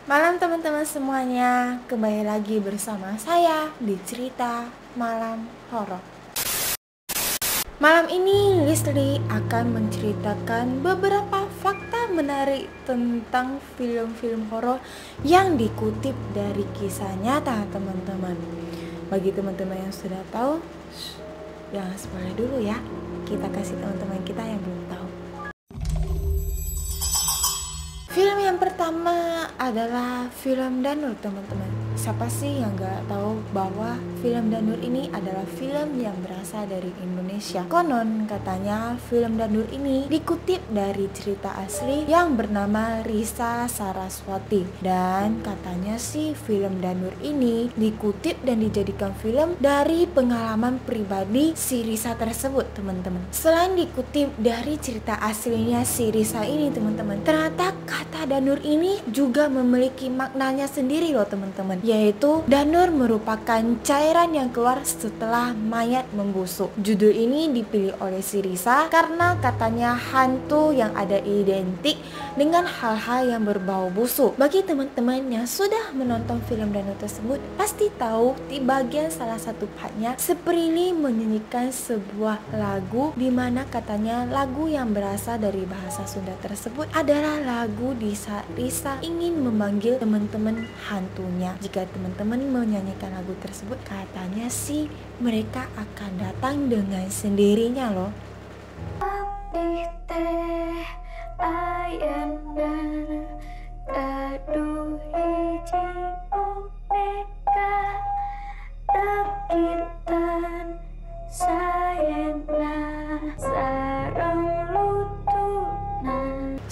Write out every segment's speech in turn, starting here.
Malam teman-teman semuanya, kembali lagi bersama saya di cerita Malam Horor. Malam ini Leslie akan menceritakan beberapa fakta menarik tentang film-film horor yang dikutip dari kisah nyata teman-teman. Bagi teman-teman yang sudah tahu, jangan spoiler dulu ya. Kita kasih teman-teman kita yang belum tahu. Film yang pertama adalah film Danur teman-teman. Siapa sih yang gak tahu bahwa film Danur ini adalah film yang berasal dari Indonesia. Konon katanya film Danur ini dikutip dari cerita asli yang bernama Risa Saraswati. Dan katanya sih film Danur ini dikutip dan dijadikan film dari pengalaman pribadi si Risa tersebut teman-teman. Selain dikutip dari cerita aslinya si Risa ini teman-teman, ternyata kata Danur ini juga memiliki maknanya sendiri loh teman-teman, yaitu Danur merupakan cairan yang keluar setelah mayat membusuk. Judul ini dipilih oleh si Risa karena katanya hantu yang ada identik dengan hal-hal yang berbau busuk. Bagi teman-teman yang sudah menonton film Danur tersebut pasti tahu di bagian salah satu partnya Seprili menyanyikan sebuah lagu di mana katanya lagu yang berasal dari bahasa Sunda tersebut adalah lagu di saat Risa ingin memanggil teman-teman hantunya. Jika teman-teman menyanyikan lagu tersebut, katanya sih mereka akan datang dengan sendirinya loh.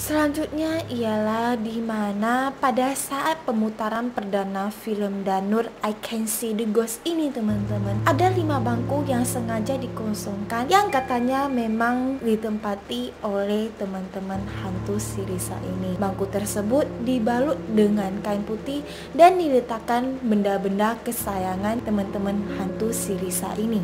Selanjutnya ialah di mana pada saat pemutaran perdana film Danur I Can See the Ghost ini teman-teman, ada 5 bangku yang sengaja dikosongkan yang katanya memang ditempati oleh teman-teman hantu si Risa ini. Bangku tersebut dibalut dengan kain putih dan diletakkan benda-benda kesayangan teman-teman hantu si Risa ini.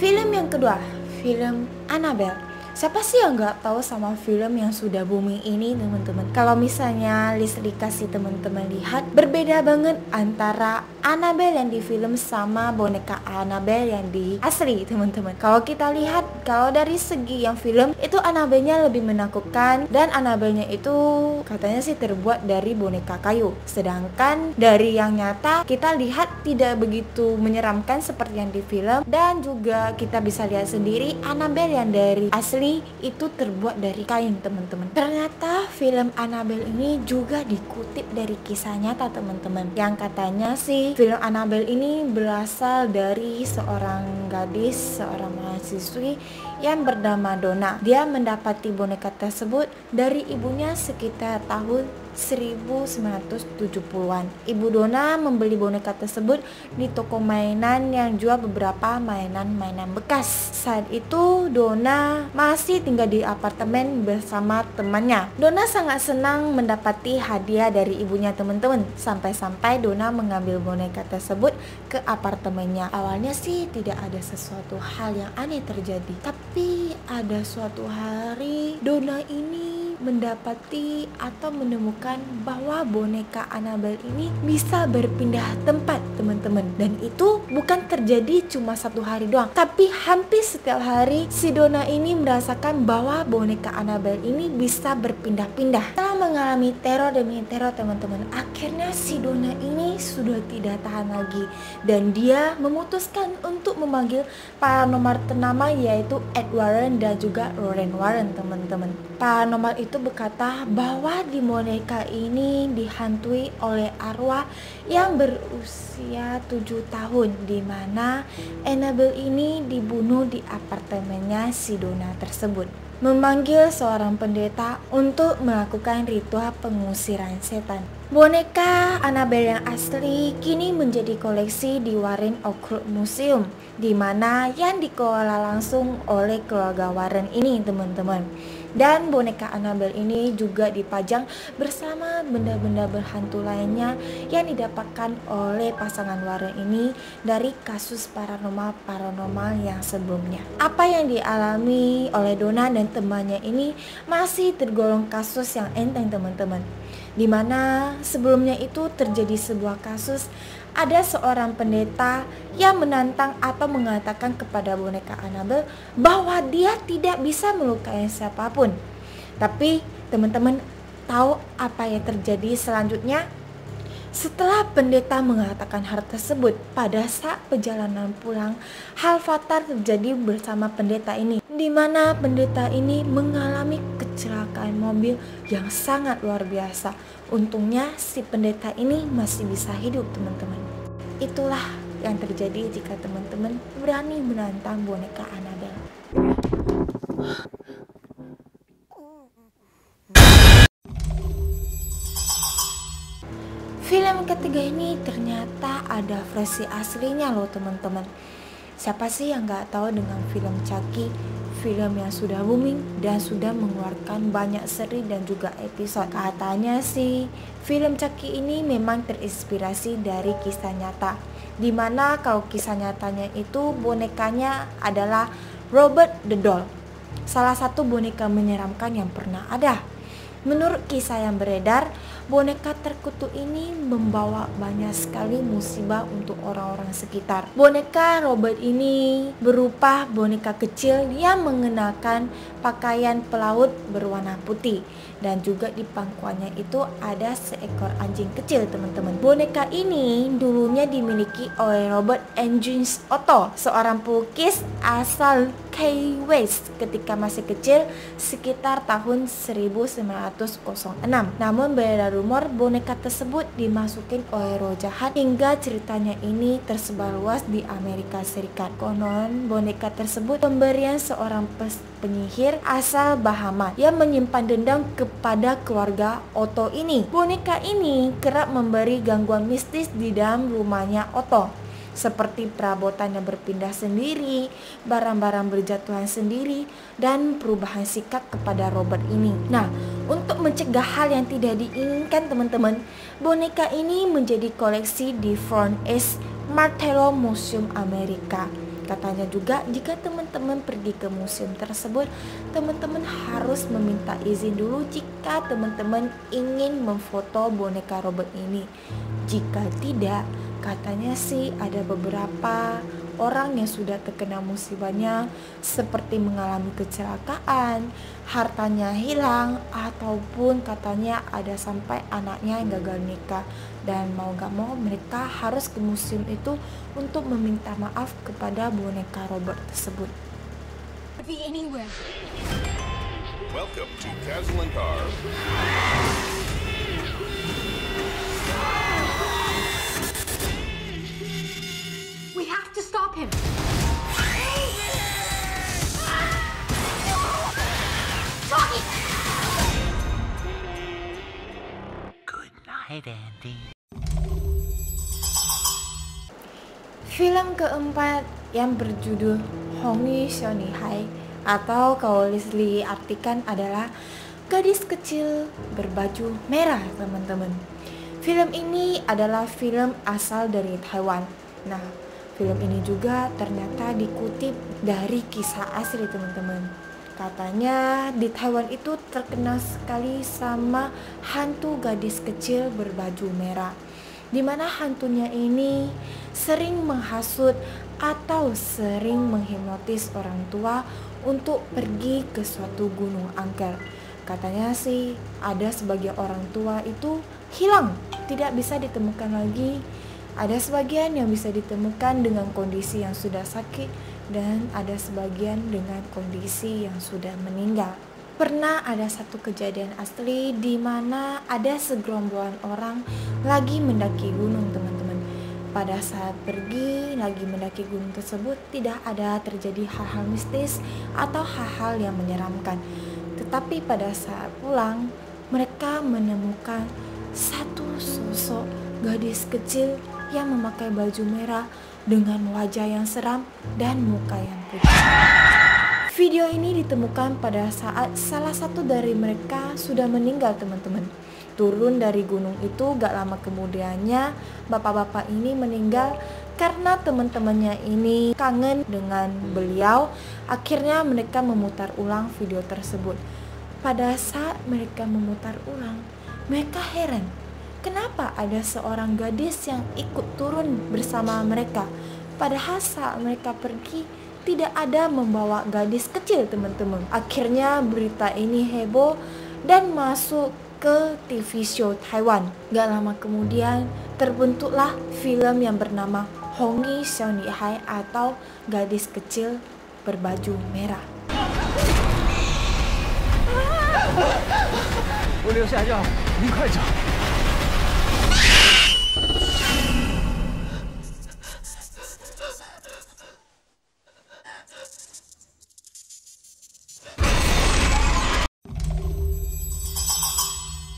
Film yang kedua, film Annabelle. Siapa sih yang gak tahu sama film yang sudah booming ini teman-teman? Kalau misalnya Leslie kasih teman-teman lihat, berbeda banget antara Annabelle yang di film sama boneka Annabelle yang di asli teman-teman. Kalau kita lihat, kalau dari segi yang film itu Annabelle-nya lebih menakutkan dan Annabelle-nya itu katanya sih terbuat dari boneka kayu. Sedangkan dari yang nyata kita lihat tidak begitu menyeramkan seperti yang di film, dan juga kita bisa lihat sendiri Annabelle yang dari asli itu terbuat dari kain teman-teman. Ternyata film Annabelle ini juga dikutip dari kisah nyata teman-teman, yang katanya sih film Annabelle ini berasal dari seorang gadis, seorang mahasiswi yang bernama Donna. Dia mendapati boneka tersebut dari ibunya sekitar tahun 1970-an. Ibu Donna membeli boneka tersebut di toko mainan yang jual beberapa mainan-mainan bekas. Saat itu Donna masih tinggal di apartemen bersama temannya. Donna sangat senang mendapati hadiah dari ibunya teman-teman. Sampai-sampai Donna mengambil boneka tersebut ke apartemennya. Awalnya sih tidak ada sesuatu hal yang aneh terjadi, tapi ada suatu hari Donna ini mendapati atau menemukan bahwa boneka Annabelle ini bisa berpindah tempat teman-teman. Dan itu bukan terjadi cuma satu hari doang, tapi hampir setiap hari si Donna ini merasakan bahwa boneka Annabelle ini bisa berpindah-pindah. Setelah mengalami teror demi teror teman-teman, akhirnya si Donna ini sudah tidak tahan lagi dan dia memutuskan untuk memanggil paranormal ternama, yaitu Ed Warren dan juga Lorraine Warren teman-teman. Paranormal itu berkata bahwa di boneka ini dihantui oleh arwah yang berusia 7 tahun, di mana Annabelle ini dibunuh di apartemennya si Donna tersebut. Memanggil seorang pendeta untuk melakukan ritual pengusiran setan. Boneka Annabelle yang asli kini menjadi koleksi di Warren Occult Museum, di mana yang dikelola langsung oleh keluarga Warren ini teman-teman. Dan boneka Annabelle ini juga dipajang bersama benda-benda berhantu lainnya yang didapatkan oleh pasangan Warren ini dari kasus paranormal yang sebelumnya. Apa yang dialami oleh Donna dan temannya ini masih tergolong kasus yang enteng teman-teman. Dimana sebelumnya itu terjadi sebuah kasus, ada seorang pendeta yang menantang atau mengatakan kepada boneka Annabelle bahwa dia tidak bisa melukai siapapun. Tapi teman-teman tahu apa yang terjadi selanjutnya? Setelah pendeta mengatakan hal tersebut, pada saat perjalanan pulang, hal fatal terjadi bersama pendeta ini, di mana pendeta ini mengalami kecelakaan mobil yang sangat luar biasa. Untungnya si pendeta ini masih bisa hidup teman-teman. Itulah yang terjadi jika teman-teman berani menantang boneka Annabelle. Film ketiga ini ternyata ada versi aslinya loh teman-teman. Siapa sih yang gak tahu dengan film Chucky, film yang sudah booming dan sudah mengeluarkan banyak seri dan juga episode. Katanya sih film Chucky ini memang terinspirasi dari kisah nyata, dimana kalau kisah nyatanya itu bonekanya adalah Robert the Doll, salah satu boneka menyeramkan yang pernah ada. Menurut kisah yang beredar, boneka terkutuk ini membawa banyak sekali musibah untuk orang-orang sekitar. Boneka Robert ini berupa boneka kecil yang mengenakan pakaian pelaut berwarna putih, dan juga di pangkuannya itu ada seekor anjing kecil teman-teman. Boneka ini dulunya dimiliki oleh Robert Engines Otto, seorang pelukis asal Key West ketika masih kecil sekitar tahun 1906. Namun beredar rumor boneka tersebut dimasukin oleh roh jahat hingga ceritanya ini tersebar luas di Amerika Serikat. Konon boneka tersebut pemberian seorang penyihir asal Bahama yang menyimpan dendam kepada keluarga Otto ini. Boneka ini kerap memberi gangguan mistis di dalam rumahnya Otto, seperti perabotan yang berpindah sendiri, barang-barang berjatuhan sendiri, dan perubahan sikap kepada Robert ini. Nah, untuk mencegah hal yang tidak diinginkan teman-teman, boneka ini menjadi koleksi di Front East Martello Museum Amerika. Katanya juga jika teman-teman pergi ke museum tersebut, teman-teman harus meminta izin dulu jika teman-teman ingin memfoto boneka Robert ini. Jika tidak, katanya sih ada beberapa orang yang sudah terkena musibahnya, seperti mengalami kecelakaan, hartanya hilang, ataupun katanya ada sampai anaknya yang gagal nikah. Dan mau gak mau mereka harus ke museum itu untuk meminta maaf kepada boneka Robert tersebut. Welcome to Castle and Car. We have to stop him. Good night, Andy. Film keempat yang berjudul Hongi Shoni Hai, atau kalau Leslie artikan adalah gadis kecil berbaju merah teman-teman. Film ini adalah film asal dari Taiwan. Nah, film ini juga ternyata dikutip dari kisah asli teman-teman. Katanya di Taiwan itu terkenal sekali sama hantu gadis kecil berbaju merah, dimana hantunya ini sering menghasut atau sering menghipnotis orang tua untuk pergi ke suatu gunung angker. Katanya sih ada sebagian orang tua itu hilang, tidak bisa ditemukan lagi. Ada sebagian yang bisa ditemukan dengan kondisi yang sudah sakit, dan ada sebagian dengan kondisi yang sudah meninggal. Pernah ada satu kejadian asli di mana ada segerombolan orang lagi mendaki gunung teman-teman. Pada saat pergi lagi mendaki gunung tersebut, tidak ada terjadi hal-hal mistis atau hal-hal yang menyeramkan. Tetapi pada saat pulang, mereka menemukan satu sosok gadis kecil yang memakai baju merah dengan wajah yang seram dan muka yang putih. Video ini ditemukan pada saat salah satu dari mereka sudah meninggal, teman-teman. Turun dari gunung itu gak lama kemudiannya bapak-bapak ini meninggal karena teman-temannya ini kangen dengan beliau. Akhirnya mereka memutar ulang video tersebut. Pada saat mereka memutar ulang, mereka heran. Kenapa ada seorang gadis yang ikut turun bersama mereka? Padahal saat mereka pergi tidak ada membawa gadis kecil, teman-teman. Akhirnya berita ini heboh dan masuk ke TV show Taiwan. Gak lama kemudian terbentuklah film yang bernama Hongi Xiao Ni Hai atau Gadis Kecil Berbaju Merah. 我留下药，您快找。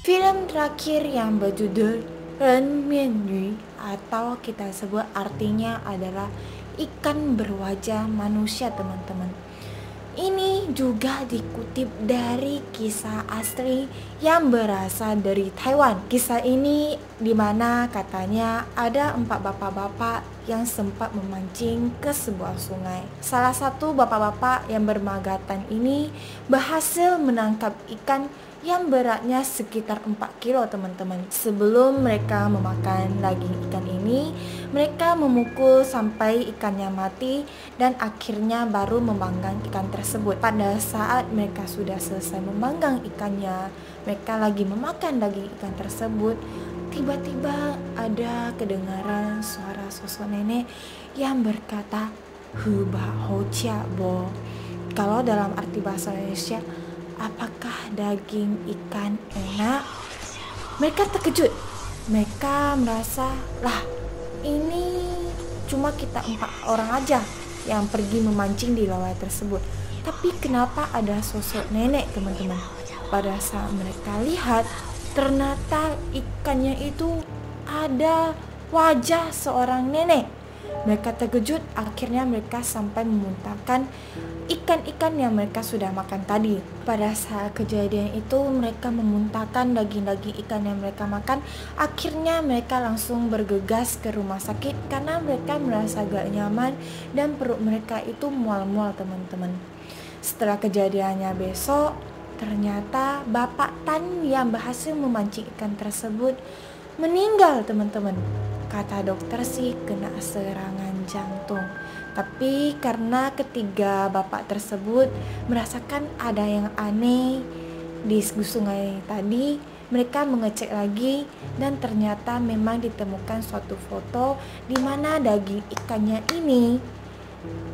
Film terakhir yang berjudul Ren Mian Yu atau kita sebut artinya adalah ikan berwajah manusia, teman-teman. Ini juga dikutip dari kisah asli yang berasal dari Taiwan. Kisah ini dimana katanya ada 4 bapak-bapak yang sempat memancing ke sebuah sungai. Salah satu bapak-bapak yang bermagatan ini berhasil menangkap ikan yang beratnya sekitar 4 kilo, teman-teman. Sebelum mereka memakan daging ikan ini, mereka memukul sampai ikannya mati dan akhirnya baru memanggang ikan tersebut. Pada saat mereka sudah selesai memanggang ikannya, mereka lagi memakan daging ikan tersebut. Tiba-tiba ada kedengaran suara sosok nenek yang berkata, "Hu ba ho chia bo." Kalau dalam arti bahasa Indonesia, apakah daging ikan enak? Mereka terkejut. Mereka merasa, lah ini cuma kita 4 orang aja yang pergi memancing di laut tersebut. Tapi kenapa ada sosok nenek, teman-teman? Pada saat mereka lihat, ternyata ikannya itu ada wajah seorang nenek. Mereka terkejut, akhirnya mereka sampai memuntahkan ikan-ikan yang mereka sudah makan tadi. Pada saat kejadian itu mereka memuntahkan daging-daging ikan yang mereka makan. Akhirnya mereka langsung bergegas ke rumah sakit karena mereka merasa gak nyaman dan perut mereka itu mual-mual, teman-teman. Setelah kejadiannya besok, ternyata Bapak Tan yang berhasil memancing ikan tersebut meninggal, teman-teman. Kata dokter sih kena serangan jantung. Tapi karena ketiga bapak tersebut merasakan ada yang aneh di sungai tadi, mereka mengecek lagi dan ternyata memang ditemukan suatu foto di mana daging ikannya ini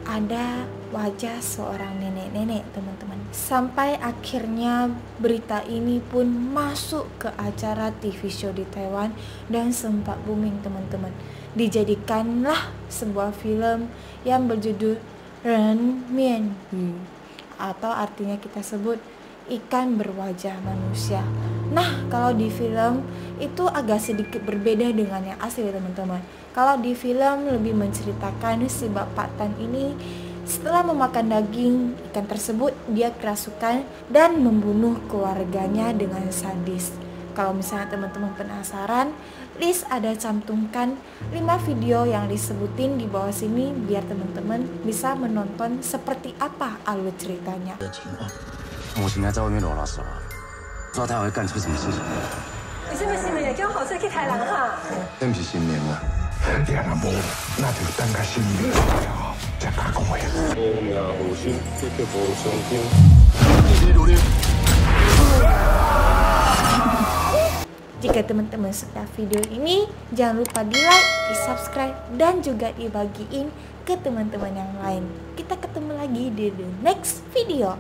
ada wajah seorang nenek-nenek, teman-teman. Sampai akhirnya berita ini pun masuk ke acara TV show di Taiwan dan sempat booming, teman-teman. Dijadikanlah sebuah film yang berjudul Ren Mian Yu atau artinya kita sebut ikan berwajah manusia. Nah, kalau di film itu agak sedikit berbeda dengan yang asli, teman-teman. Kalau di film lebih menceritakan si Bapak Tan ini setelah memakan daging ikan tersebut, dia kerasukan dan membunuh keluarganya dengan sadis. Kalau misalnya teman-teman penasaran, list ada cantumkan 5 video yang disebutin di bawah sini biar teman-teman bisa menonton seperti apa alur ceritanya. 我应该在外面裸拉手啊，不知道他会干出什么事情。你是不是新年叫好势去台南哈？这不是新年啦，你若无，那就等到新年来啊，才打讲话。我命无心，这叫无相争。Jika teman-teman suka video ini, jangan lupa di like, di subscribe, dan juga dibagiin ke teman-teman yang lain. Kita ketemu lagi di the next video.